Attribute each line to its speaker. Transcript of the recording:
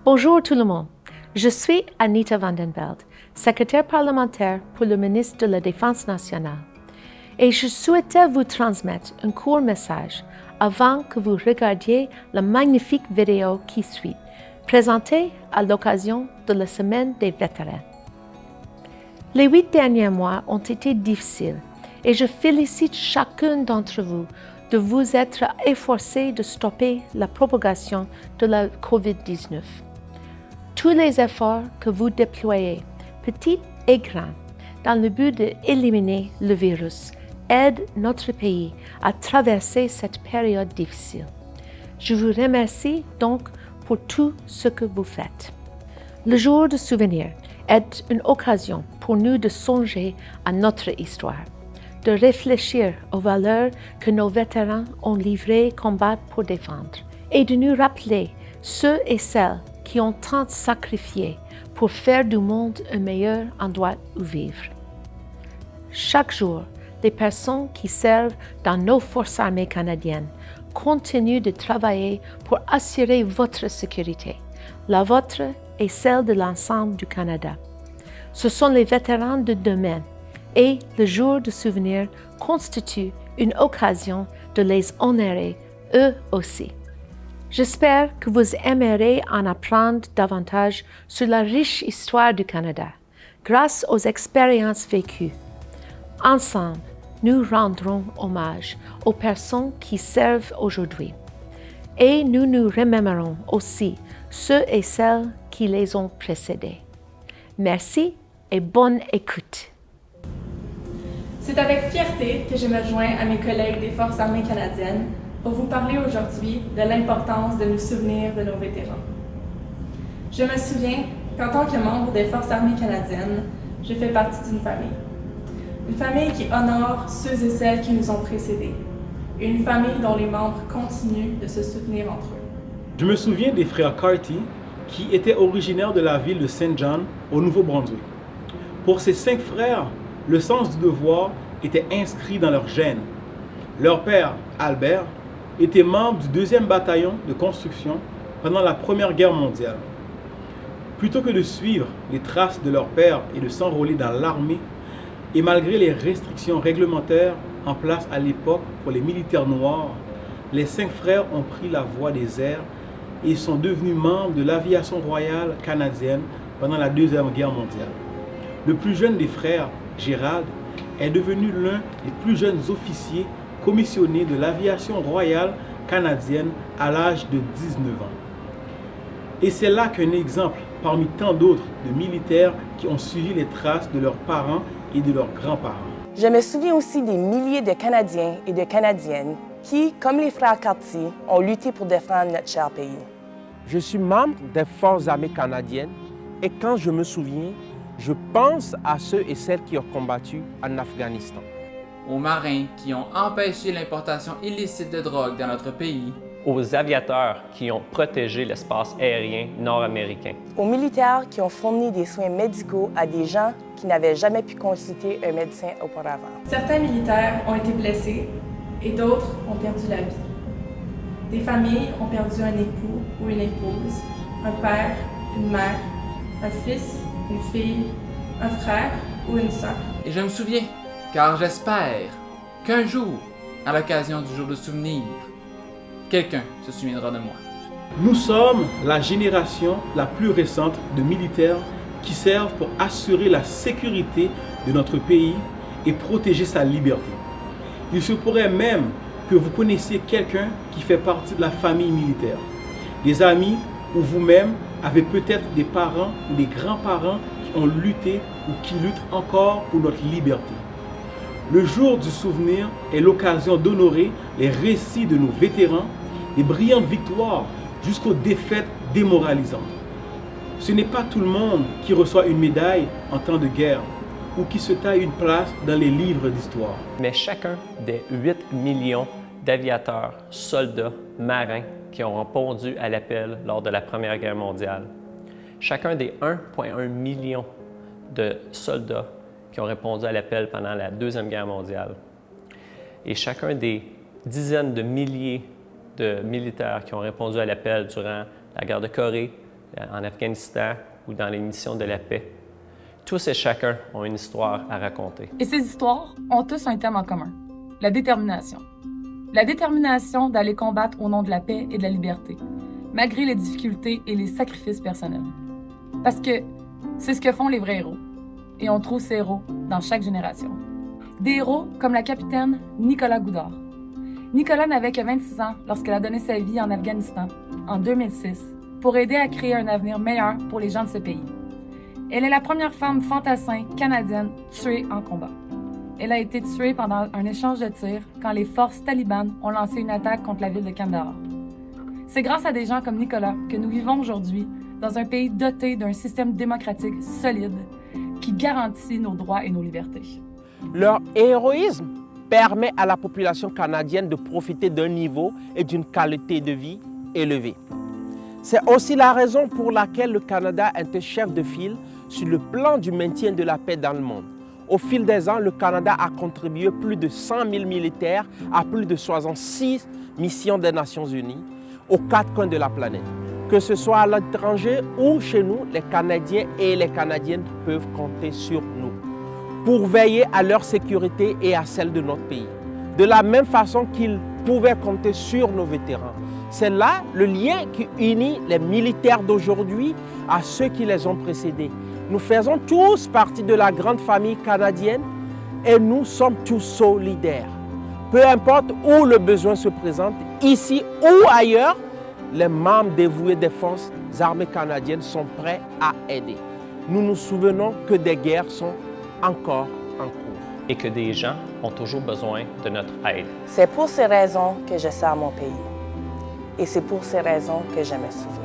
Speaker 1: Bonjour tout le monde, je suis Anita Vandenveld, secrétaire parlementaire pour le ministre de la Défense nationale, et je souhaitais vous transmettre un court message avant que vous regardiez la magnifique vidéo qui suit, présentée à l'occasion de la Semaine des vétérans. Les 8 derniers mois ont été difficiles et je félicite chacun d'entre vous de vous être efforcé de stopper la propagation de la COVID-19. Tous les efforts que vous déployez, petits et grands, dans le but d'éliminer le virus, aident notre pays à traverser cette période difficile. Je vous remercie donc pour tout ce que vous faites. Le jour de souvenir est une occasion pour nous de songer à notre histoire, de réfléchir aux valeurs que nos vétérans ont livré combat pour défendre et de nous rappeler ceux et celles qui ont tant sacrifié pour faire du monde un meilleur endroit où vivre. Chaque jour, les personnes qui servent dans nos forces armées canadiennes continuent de travailler pour assurer votre sécurité, la vôtre et celle de l'ensemble du Canada. Ce sont les vétérans de demain et le jour de souvenir constitue une occasion de les honorer eux aussi. J'espère que vous aimerez en apprendre davantage sur la riche histoire du Canada, grâce aux expériences vécues. Ensemble, nous rendrons hommage aux personnes qui servent aujourd'hui. Et nous nous remémorons aussi ceux et celles qui les ont précédés. Merci et bonne écoute.
Speaker 2: C'est avec fierté que je me joins à mes collègues des Forces armées canadiennes pour vous parler aujourd'hui de l'importance de nous souvenir de nos vétérans. Je me souviens qu'en tant que membre des Forces armées canadiennes, je fais partie d'une famille. Une famille qui honore ceux et celles qui nous ont précédés. Une famille dont les membres continuent de se soutenir entre eux.
Speaker 3: Je me souviens des frères Carty, qui étaient originaires de la ville de Saint John, au Nouveau-Brunswick. Pour ces 5 frères, le sens du devoir était inscrit dans leur gène. Leur père, Albert, était membre du 2e bataillon de construction pendant la Première Guerre mondiale. Plutôt que de suivre les traces de leur père et de s'enrôler dans l'armée, et malgré les restrictions réglementaires en place à l'époque pour les militaires noirs, les 5 frères ont pris la voie des airs et sont devenus membres de l'aviation royale canadienne pendant la Deuxième Guerre mondiale. Le plus jeune des frères, Gérald, est devenu l'un des plus jeunes officiers commissionnés de l'aviation royale canadienne à l'âge de 19 ans. Et c'est là qu'un exemple parmi tant d'autres de militaires qui ont suivi les traces de leurs parents et de leurs grands-parents.
Speaker 4: Je me souviens aussi des milliers de Canadiens et de Canadiennes qui, comme les frères Carty, ont lutté pour défendre notre cher pays.
Speaker 5: Je suis membre des Forces armées canadiennes et quand je me souviens, je pense à ceux et celles qui ont combattu en Afghanistan.
Speaker 6: Aux marins qui ont empêché l'importation illicite de drogue dans notre pays.
Speaker 7: Aux aviateurs qui ont protégé l'espace aérien nord-américain.
Speaker 4: Aux militaires qui ont fourni des soins médicaux à des gens qui n'avaient jamais pu consulter un médecin auparavant.
Speaker 2: Certains militaires ont été blessés et d'autres ont perdu la vie. Des familles ont perdu un époux ou une épouse, un père, une mère, un fils, une fille, un frère ou une sœur.
Speaker 6: Et je me souviens, car j'espère qu'un jour, à l'occasion du jour de souvenir, quelqu'un se souviendra de moi.
Speaker 3: Nous sommes la génération la plus récente de militaires qui servent pour assurer la sécurité de notre pays et protéger sa liberté. Il se pourrait même que vous connaissiez quelqu'un qui fait partie de la famille militaire, des amis ou vous-même avez peut-être des parents ou des grands-parents qui ont lutté ou qui luttent encore pour notre liberté. Le jour du souvenir est l'occasion d'honorer les récits de nos vétérans, les brillantes victoires jusqu'aux défaites démoralisantes. Ce n'est pas tout le monde qui reçoit une médaille en temps de guerre ou qui se taille une place dans les livres d'histoire.
Speaker 7: Mais chacun des 8 millions d'aviateurs, soldats, marins qui ont répondu à l'appel lors de la Première Guerre mondiale, chacun des 1,1 million de soldats qui ont répondu à l'appel pendant la Deuxième Guerre mondiale, et chacun des dizaines de milliers de militaires qui ont répondu à l'appel durant la guerre de Corée, en Afghanistan ou dans les missions de la paix. Tous et chacun ont une histoire à raconter.
Speaker 8: Et ces histoires ont tous un thème en commun, la détermination. La détermination d'aller combattre au nom de la paix et de la liberté, malgré les difficultés et les sacrifices personnels. Parce que c'est ce que font les vrais héros. Et on trouve ces héros dans chaque génération. Des héros comme la capitaine Nicolas Goudard. Nicolas n'avait que 26 ans lorsqu'elle a donné sa vie en Afghanistan, en 2006, pour aider à créer un avenir meilleur pour les gens de ce pays. Elle est la première femme fantassin canadienne tuée en combat. Elle a été tuée pendant un échange de tirs quand les forces talibanes ont lancé une attaque contre la ville de Kandahar. C'est grâce à des gens comme Nicolas que nous vivons aujourd'hui dans un pays doté d'un système démocratique solide qui garantit nos droits et nos libertés.
Speaker 5: Leur héroïsme permet à la population canadienne de profiter d'un niveau et d'une qualité de vie élevée. C'est aussi la raison pour laquelle le Canada est un chef de file sur le plan du maintien de la paix dans le monde. Au fil des ans, le Canada a contribué plus de 100 000 militaires à plus de 66 missions des Nations Unies aux 4 coins de la planète. Que ce soit à l'étranger ou chez nous, les Canadiens et les Canadiennes peuvent compter sur nous pour veiller à leur sécurité et à celle de notre pays. De la même façon qu'ils pouvaient compter sur nos vétérans. C'est là le lien qui unit les militaires d'aujourd'hui à ceux qui les ont précédés. Nous faisons tous partie de la grande famille canadienne et nous sommes tous solidaires. Peu importe où le besoin se présente, ici ou ailleurs, les membres dévoués des forces armées canadiennes sont prêts à aider. Nous nous souvenons que des guerres sont encore en cours.
Speaker 7: Et que des gens ont toujours besoin de notre aide.
Speaker 4: C'est pour ces raisons que je sers mon pays. Et c'est pour ces raisons que je me souviens.